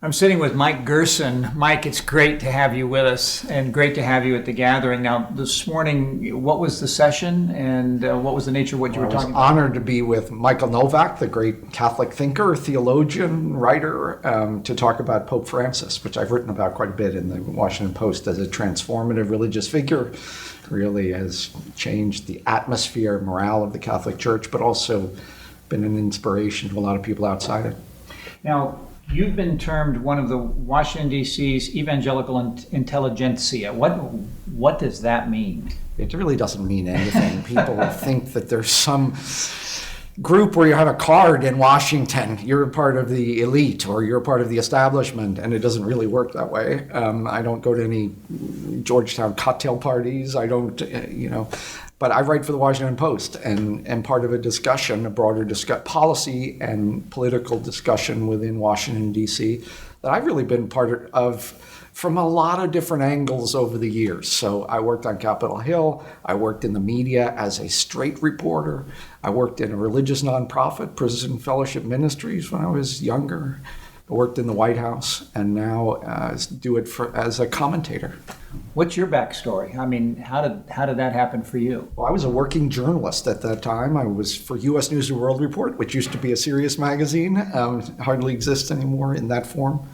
I'm sitting with Mike Gerson. Mike, it's great to have you with us and great to have you at the gathering. Now, this morning, what was the session and what was the nature of what you were talking about? I was honored to be with Michael Novak, the great Catholic thinker, theologian, writer, to talk about Pope Francis, which I've written about quite a bit in the Washington Post as a transformative religious figure. Really has changed the atmosphere, morale of the Catholic Church, but also been an inspiration to a lot of people outside it. Now, you've been termed one of the Washington, D.C.'s evangelical intelligentsia. What does that mean? It really doesn't mean anything. People think that there's some group where you have a card in Washington, you're part of the elite or you're part of the establishment, and it doesn't really work that way. I don't go to any Georgetown cocktail parties. I don't, but I write for the Washington Post, and part of a discussion, a broader policy and political discussion within Washington, D.C., that I've really been part of from a lot of different angles over the years. So I worked on Capitol Hill. I worked in the media as a straight reporter. I worked in a religious nonprofit, Prison Fellowship Ministries, when I was younger. I worked in the White House, and now do it as a commentator. What's your backstory? I mean, how did that happen for you? Well, I was a working journalist at that time. I was for U.S. News and World Report, which used to be a serious magazine. Hardly exists anymore in that form.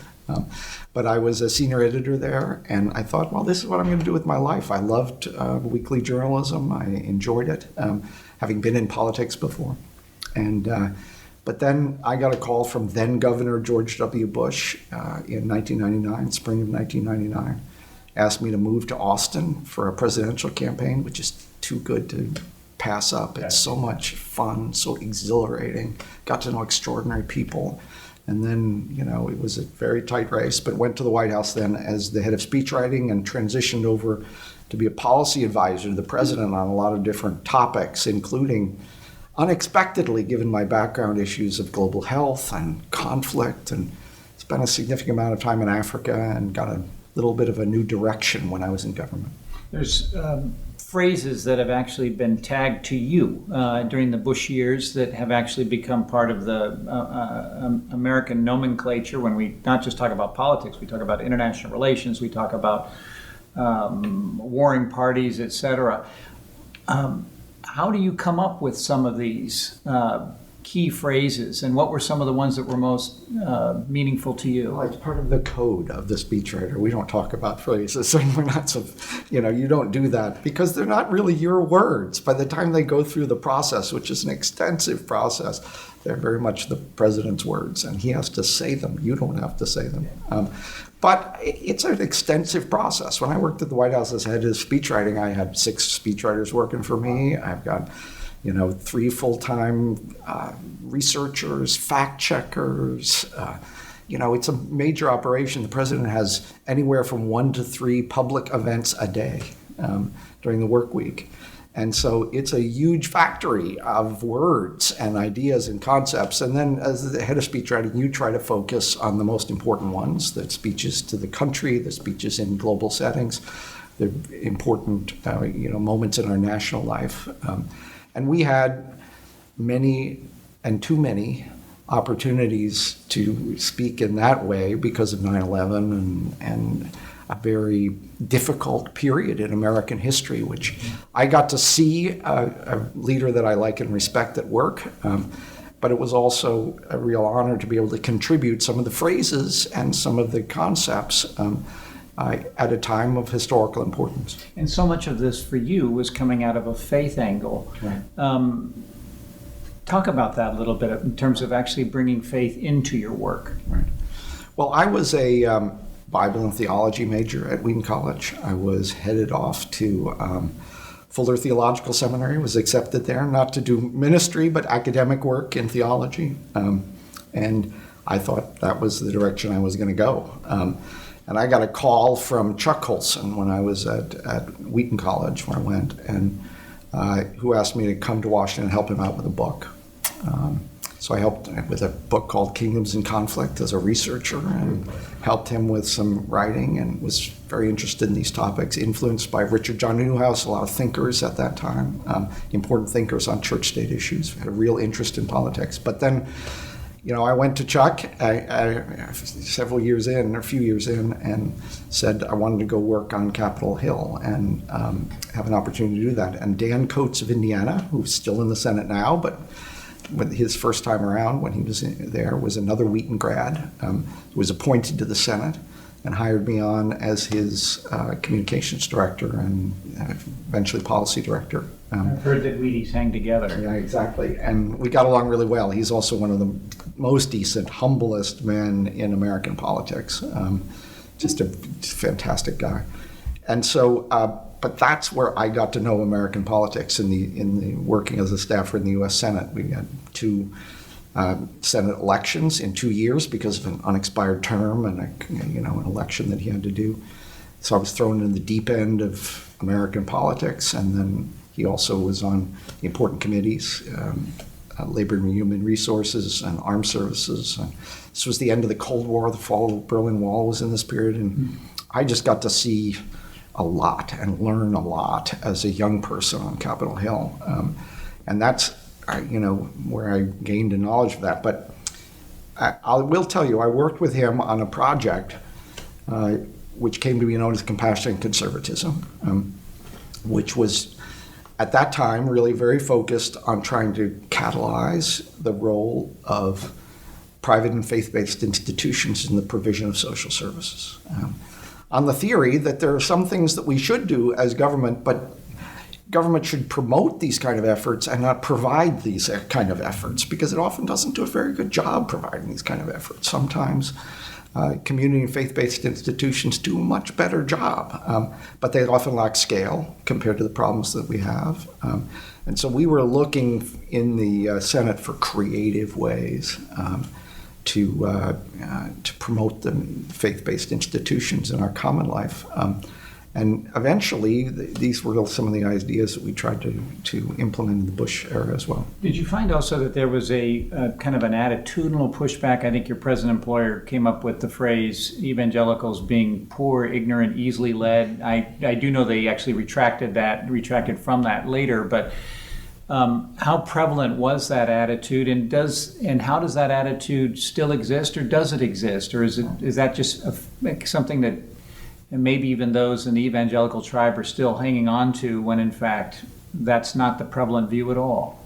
But I was a senior editor there, and I thought, well, this is what I'm going to do with my life. I loved weekly journalism. I enjoyed it, having been in politics before. But then I got a call from then Governor George W. Bush in 1999, spring of 1999, asked me to move to Austin for a presidential campaign, which is too good to pass up. It's so much fun, so exhilarating. Got to know extraordinary people. And then, it was a very tight race, but went to the White House then as the head of speechwriting and transitioned over to be a policy advisor to the president on a lot of different topics, including, unexpectedly, given my background, issues of global health and conflict, and spent a significant amount of time in Africa and got a little bit of a new direction when I was in government. There's phrases that have actually been tagged to you during the Bush years that have actually become part of the American nomenclature when we not just talk about politics, we talk about international relations, we talk about warring parties, etc. How do you come up with some of these key phrases, and what were some of the ones that were most meaningful to you? Well, it's part of the code of the speechwriter. We don't talk about phrases, and we're not you don't do that because they're not really your words. By the time they go through the process, which is an extensive process, they're very much the president's words, and he has to say them. You don't have to say them. But it's an extensive process. When I worked at the White House as head of speechwriting, I had 6 speechwriters working for me. I've got 3 full-time researchers, fact checkers. It's a major operation. The president has anywhere from 1 to 3 public events a day during the work week. And so it's a huge factory of words and ideas and concepts. And then as the head of speechwriting, you try to focus on the most important ones, the speeches to the country, the speeches in global settings, the important moments in our national life. And we had many and too many opportunities to speak in that way because of 9/11 and a very difficult period in American history, which I got to see a leader that I like and respect at work. But it was also a real honor to be able to contribute some of the phrases and some of the concepts at a time of historical importance. And so much of this for you was coming out of a faith angle. Right. Talk about that a little bit in terms of actually bringing faith into your work. Right. Well, I was a Bible and theology major at Wheaton College. I was headed off to Fuller Theological Seminary, was accepted there, not to do ministry, but academic work in theology. And I thought that was the direction I was going to go. And I got a call from Chuck Colson when I was at Wheaton College, where I went, and who asked me to come to Washington and help him out with a book. So I helped with a book called Kingdoms in Conflict as a researcher, and helped him with some writing, and was very interested in these topics, influenced by Richard John Newhouse, a lot of thinkers at that time, important thinkers on church-state issues, had a real interest in politics. But then, I went to Chuck several years in, or a few years in, and said I wanted to go work on Capitol Hill and have an opportunity to do that. And Dan Coates of Indiana, who's still in the Senate now, but with his first time around when he was there, was another Wheaton grad, was appointed to the Senate and hired me on as his communications director and eventually policy director. I've heard that Wheaties hang together. Yeah, exactly. And we got along really well. He's also one of the most decent, humblest men in American politics. Just a fantastic guy. And so, but that's where I got to know American politics in the working as a staffer in the U.S. Senate. We had 2 Senate elections in 2 years because of an unexpired term and an election that he had to do. So I was thrown in the deep end of American politics, and then he also was on the important committees, Labor and Human Resources and Armed Services. And this was the end of the Cold War. The fall of the Berlin Wall was in this period, and I just got to see a lot and learn a lot as a young person on Capitol Hill, and that's where I gained a knowledge of that. But I will tell you, I worked with him on a project which came to be known as compassionate conservatism, which was at that time really very focused on trying to catalyze the role of private and faith-based institutions in the provision of social services. On the theory that there are some things that we should do as government, but government should promote these kind of efforts and not provide these kind of efforts, because it often doesn't do a very good job providing these kind of efforts. Sometimes community and faith-based institutions do a much better job, but they often lack scale compared to the problems that we have. And so we were looking in the Senate for creative ways to promote the faith-based institutions in our common life. And eventually, these were some of the ideas that we tried to implement in the Bush era as well. Did you find also that there was a kind of an attitudinal pushback? I think your present employer came up with the phrase evangelicals being poor, ignorant, easily led. I do know they actually retracted from that later, but how prevalent was that attitude, and how does that attitude still exist, or does it exist, or is that just something that and maybe even those in the evangelical tribe are still hanging on to, when in fact that's not the prevalent view at all?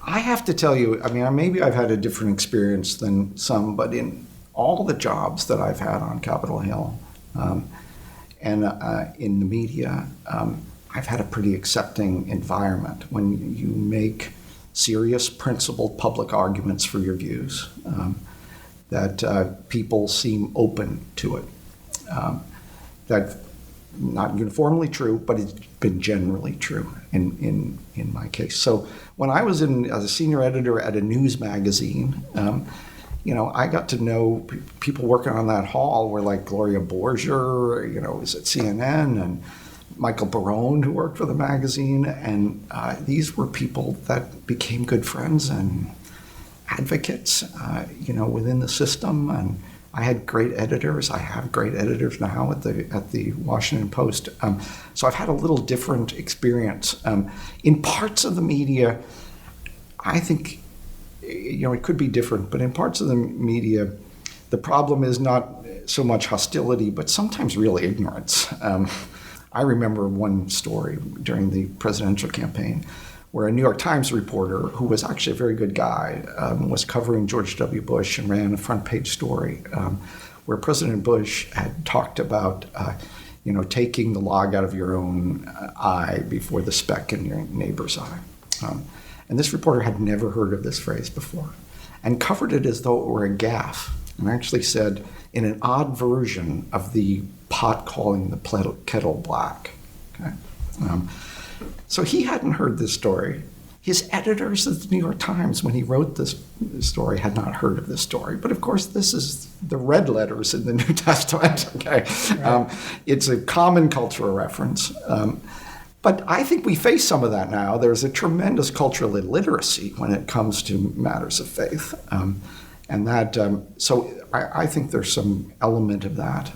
I have to tell you, maybe I've had a different experience than some, but in all the jobs that I've had on Capitol Hill and in the media, I've had a pretty accepting environment when you make serious, principled public arguments for your views, that people seem open to it. That's not uniformly true, but it's been generally true in my case. So when I was as a senior editor at a news magazine, I got to know people working on that hall were like Gloria Borger, was at CNN, and Michael Barone, who worked for the magazine. And these were people that became good friends and advocates, within the system. And I had great editors. I have great editors now at the Washington Post. So I've had a little different experience. In parts of the media, I think, it could be different, but in parts of the media, the problem is not so much hostility, but sometimes real ignorance. I remember one story during the presidential campaign where a New York Times reporter, who was actually a very good guy, was covering George W. Bush and ran a front page story where President Bush had talked about, taking the log out of your own eye before the speck in your neighbor's eye. And this reporter had never heard of this phrase before and covered it as though it were a gaffe, and actually said in an odd version of the pot calling the kettle black. Okay? So he hadn't heard this story. His editors at the New York Times, when he wrote this story, had not heard of this story. But of course, this is the red letters in the New Testament. Okay, right. It's a common cultural reference. But I think we face some of that now. There's a tremendous cultural illiteracy when it comes to matters of faith, and that. So I think there's some element of that.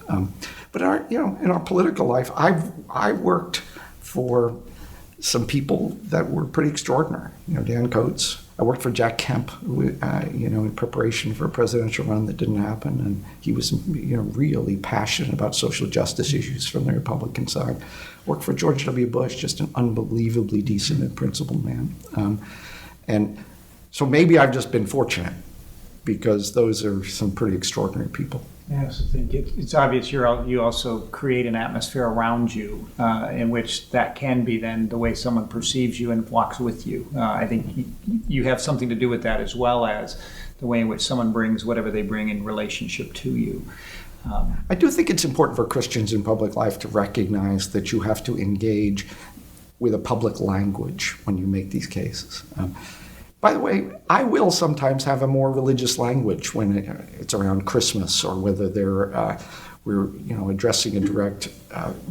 But in our political life, I worked for some people that were pretty extraordinary. Dan Coates, I worked for Jack Kemp, in preparation for a presidential run that didn't happen, and he was, really passionate about social justice issues from the Republican side. Worked for George W. Bush, just an unbelievably decent and principled man. And so maybe I've just been fortunate, because those are some pretty extraordinary people. I also think it's obvious you also create an atmosphere around you in which that can be then the way someone perceives you and walks with you. I think you have something to do with that, as well as the way in which someone brings whatever they bring in relationship to you. I do think it's important for Christians in public life to recognize that you have to engage with a public language when you make these cases. By the way, I will sometimes have a more religious language when it's around Christmas, or whether we're addressing a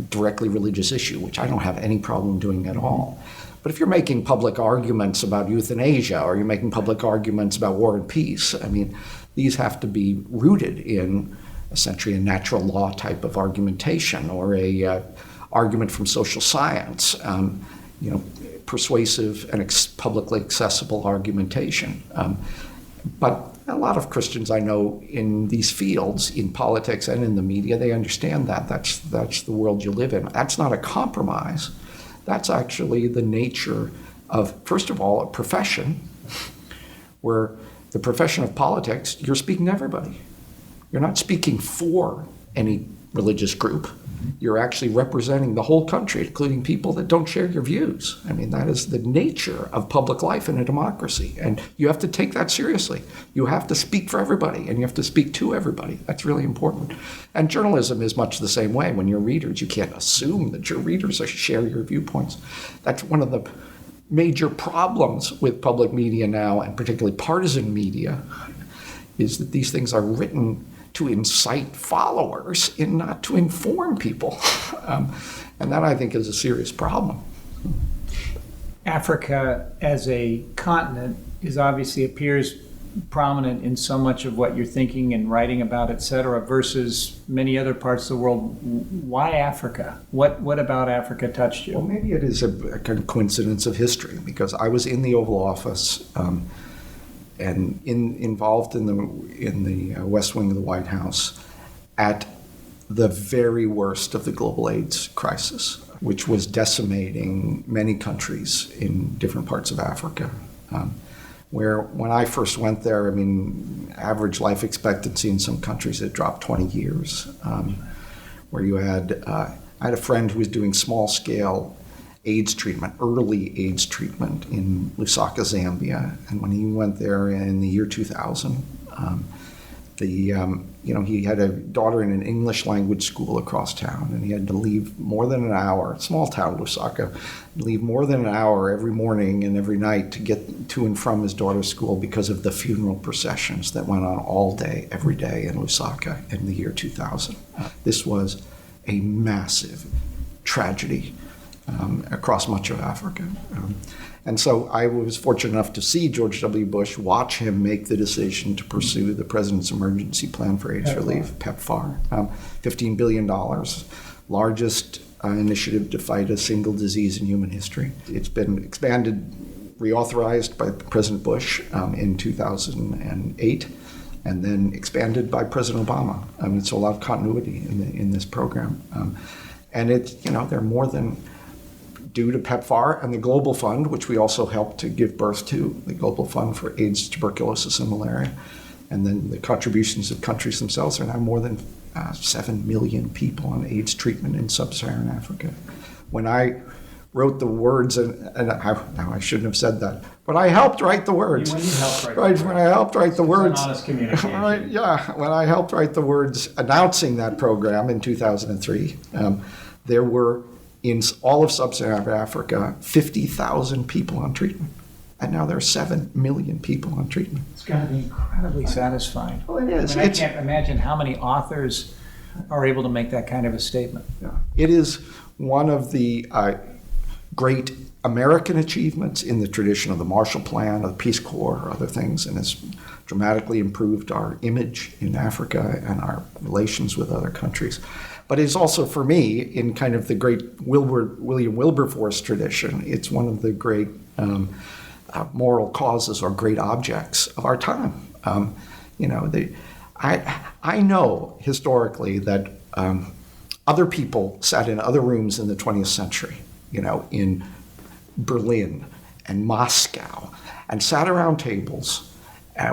directly religious issue, which I don't have any problem doing at all. But if you're making public arguments about euthanasia, or you're making public arguments about war and peace, these have to be rooted in essentially a natural law type of argumentation, or a argument from social science. Persuasive and publicly accessible argumentation. But a lot of Christians I know in these fields, in politics and in the media, they understand that. That's the world you live in. That's not a compromise. That's actually the nature of, first of all, a profession, where the profession of politics, you're speaking to everybody. You're not speaking for any religious group. You're actually representing the whole country, including people that don't share your views. That is the nature of public life in a democracy. And you have to take that seriously. You have to speak for everybody, and you have to speak to everybody. That's really important. And journalism is much the same way. When you're readers, you can't assume that your readers share your viewpoints. That's one of the major problems with public media now, and particularly partisan media, is that these things are written to incite followers and not to inform people. And that, I think, is a serious problem. Africa as a continent obviously appears prominent in so much of what you're thinking and writing about, et cetera, versus many other parts of the world. Why Africa? What about Africa touched you? Well, maybe it is a kind of coincidence of history, because I was in the Oval Office and involved in the West Wing of the White House at the very worst of the global AIDS crisis, which was decimating many countries in different parts of Africa. Where when I first went there, average life expectancy in some countries had dropped 20 years. Where you had, I had a friend who was doing small-scale AIDS treatment, early AIDS treatment in Lusaka, Zambia. And when he went there in the year 2000, he had a daughter in an English language school across town, and he had to leave more than an hour, small town Lusaka, leave more than an hour every morning and every night to get to and from his daughter's school because of the funeral processions that went on all day, every day in Lusaka in the year 2000. This was a massive tragedy across much of Africa. And so I was fortunate enough to see George W. Bush, watch him make the decision to pursue the President's Emergency Plan for AIDS Relief, PEPFAR, $15 billion, largest initiative to fight a single disease in human history. It's been expanded, reauthorized by President Bush in 2008, and then expanded by President Obama. So a lot of continuity in this program. And they're more than due to PEPFAR and the Global Fund, which we also helped to give birth to, the Global Fund for AIDS, Tuberculosis, and Malaria. And then the contributions of countries themselves are now more than 7 million people on AIDS treatment in sub-Saharan Africa. When I wrote the words, I shouldn't have said that, but I helped write the words. When you helped write the words. When I helped write the words. It's an honest communication. Right, yeah. When I helped write the words announcing that program in 2003, there were, in all of sub-Saharan Africa, 50,000 people on treatment. And now there are 7 million people on treatment. It's got to be incredibly satisfying. Well, it is. I can't imagine how many authors are able to make that kind of a statement. Yeah. It is one of the great American achievements in the tradition of the Marshall Plan, or the Peace Corps, or other things, and has dramatically improved our image in Africa and our relations with other countries. But it's also, for me, in kind of the great William Wilberforce tradition, it's one of the great moral causes or great objects of our time. I know historically that other people sat in other rooms in the 20th century, in Berlin and Moscow, and sat around tables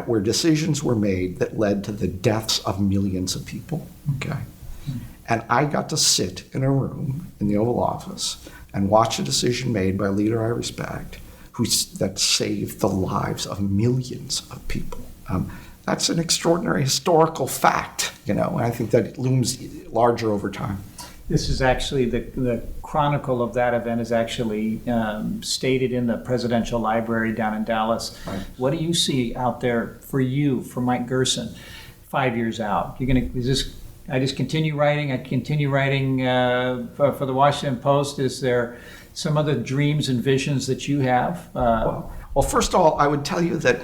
where decisions were made that led to the deaths of millions of people. Okay, and I got to sit in a room in the Oval Office and watch a decision made by a leader I respect that saved the lives of millions of people. That's an extraordinary historical fact, and I think that it looms larger over time. This is actually, the chronicle of that event is actually stated in the Presidential Library down in Dallas. Right. What do you see out there for you, for Mike Gerson, 5 years out? I just continue writing, for the Washington Post. Is there some other dreams and visions that you have? Well, first of all, I would tell you that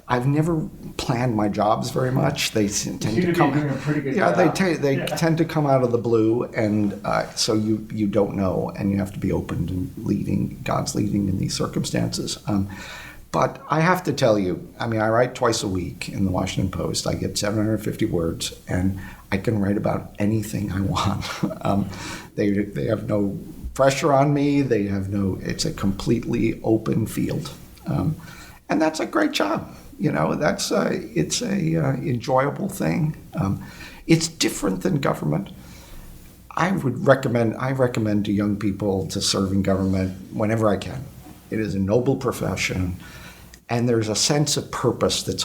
I've never planned my jobs very much. They tend to come. Doing a pretty good job. They Yeah. tend to come out of the blue, and so you don't know, and you have to be open to God's leading in these circumstances. But I have to tell you, I write twice a week in the Washington Post. I get 750 words, and I can write about anything I want. They have no pressure on me. It's a completely open field, and that's a great job. It's a enjoyable thing. It's different than government. I recommend to young people to serve in government whenever I can. It is a noble profession, and there's a sense of purpose that's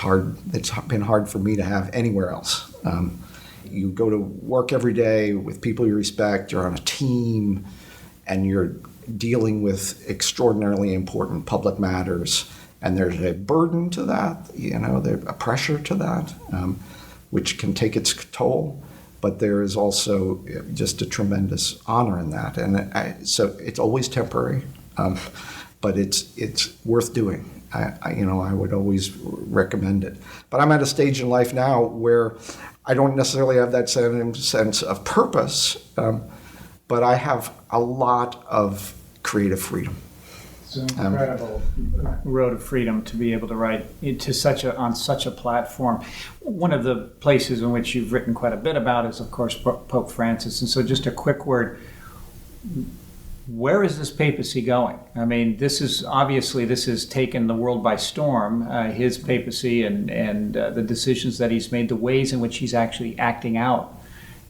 been hard for me to have anywhere else. You go to work every day with people you respect, you're on a team, and you're dealing with extraordinarily important public matters. And there's a burden to that, there's a pressure to that, which can take its toll. But there is also just a tremendous honor in that. And so it's always temporary, but it's worth doing. I would always recommend it. But I'm at a stage in life now where I don't necessarily have that same sense of purpose, but I have a lot of creative freedom. It's an incredible road of freedom to be able to write on such a platform. One of the places in which you've written quite a bit about is, of course, Pope Francis. And so just a quick word, where is this papacy going? This has taken the world by storm, his papacy and the decisions that he's made, the ways in which he's actually acting out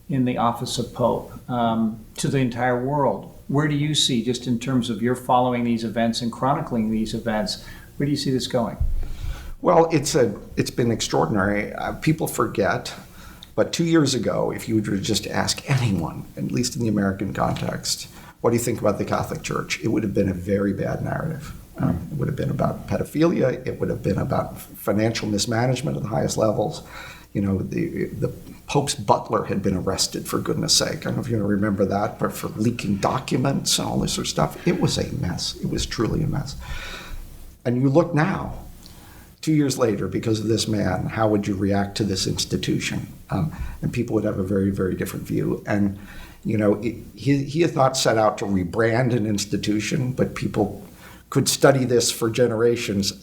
in the office of Pope to the entire world. Where do you see, just in terms of your following these events and chronicling these events, where do you see this going? Well, it's been extraordinary. People forget, but 2 years ago, if you were to just ask anyone, at least in the American context, what do you think about the Catholic Church? It would have been a very bad narrative. It would have been about pedophilia. It would have been about financial mismanagement at the highest levels. The Pope's butler had been arrested, for goodness sake. I don't know if you remember that, but for leaking documents and all this sort of stuff. It was a mess. It was truly a mess. And you look now, 2 years later, because of this man, how would you react to this institution? And people would have a very, very different view. And, he has not set out to rebrand an institution, but people could study this for generations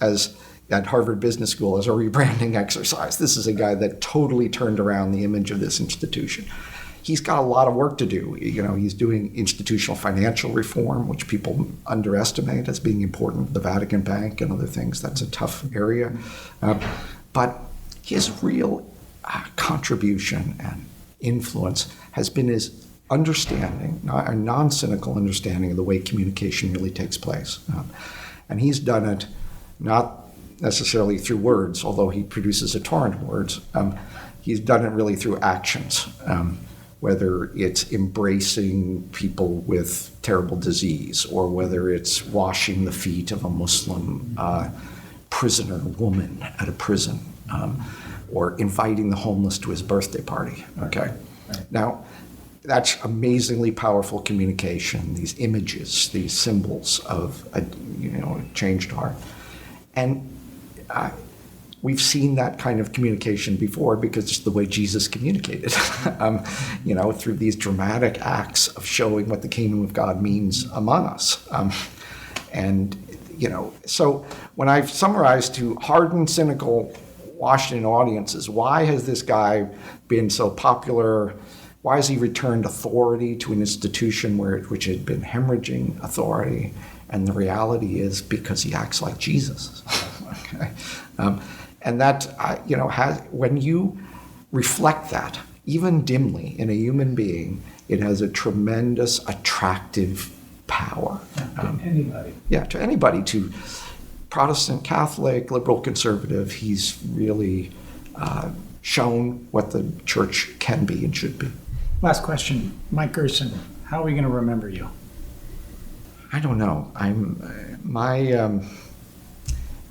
at Harvard Business School as a rebranding exercise. This is a guy that totally turned around the image of this institution. He's got a lot of work to do. He's doing institutional financial reform, which people underestimate as being important, the Vatican Bank and other things. That's a tough area. But his real contribution and influence has been his understanding, a non-cynical understanding of the way communication really takes place. And he's done it not necessarily through words, although he produces a torrent of words. He's done it really through actions, whether it's embracing people with terrible disease, or whether it's washing the feet of a Muslim prisoner woman at a prison, or inviting the homeless to his birthday party. Okay, now that's amazingly powerful communication. These images, these symbols of a changed heart, and we've seen that kind of communication before because it's the way Jesus communicated, through these dramatic acts of showing what the kingdom of God means among us. And So when I've summarized to hardened, cynical Washington audiences, why has this guy been so popular? Why has he returned authority to an institution which had been hemorrhaging authority? And the reality is because he acts like Jesus. Okay? And that, when you reflect that, even dimly in a human being, it has a tremendous attractive power. Anybody. Yeah, to anybody, to Protestant, Catholic, liberal, conservative. He's really shown what the church can be and should be. Last question. Mike Gerson, how are we going to remember you? I don't know. I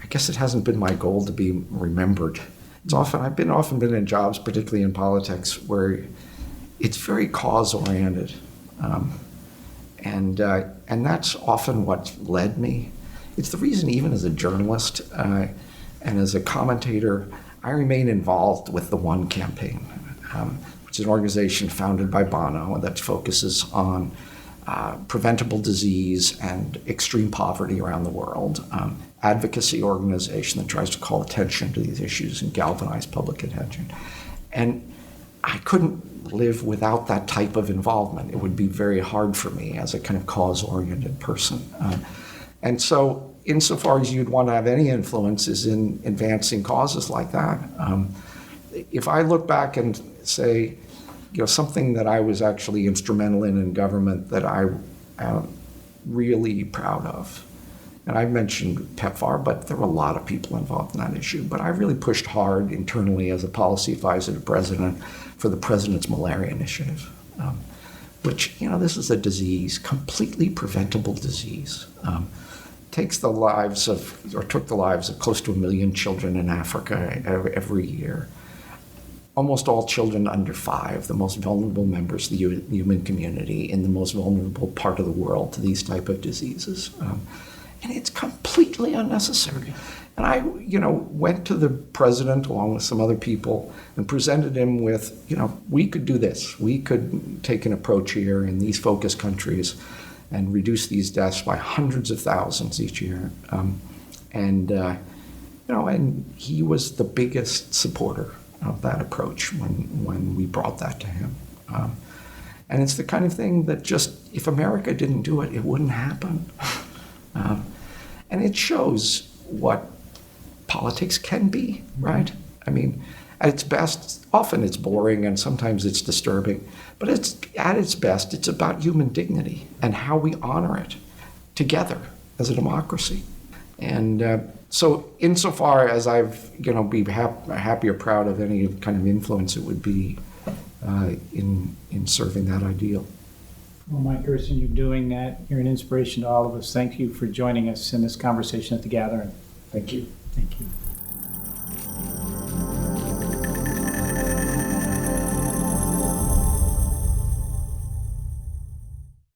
guess it hasn't been my goal to be remembered. I've often been in jobs, particularly in politics, where it's very cause-oriented. And that's often what led me. It's the reason, even as a journalist and as a commentator, I remain involved with the One campaign, which is an organization founded by Bono that focuses on preventable disease and extreme poverty around the world. Advocacy organization that tries to call attention to these issues and galvanize public attention. And I couldn't live without that type of involvement. It would be very hard for me as a kind of cause-oriented person. And so insofar as you'd want to have any influences in advancing causes like that, if I look back and say, something that I was actually instrumental in government that I am really proud of, and I mentioned PEPFAR, but there were a lot of people involved in that issue, but I really pushed hard internally as a policy advisor to the president for the president's malaria initiative, which, this is a disease, completely preventable disease. Took the lives of close to 1 million children in Africa every year. Almost all children under 5, the most vulnerable members of the human community in the most vulnerable part of the world to these type of diseases. And it's completely unnecessary. And I, went to the president along with some other people and presented him with, we could do this. We could take an approach here in these focus countries and reduce these deaths by hundreds of thousands each year. And he was the biggest supporter of that approach when we brought that to him. And it's the kind of thing that just, if America didn't do it, it wouldn't happen. And it shows what politics can be, right? I mean, at its best, often it's boring and sometimes it's disturbing, but at its best, it's about human dignity and how we honor it together as a democracy. And so insofar as I've, be happy or proud of any kind of influence, it would be in serving that ideal. Well, Mike Gerson, you're doing that. You're an inspiration to all of us. Thank you for joining us in this conversation at the Gathering. Thank you. Thank you.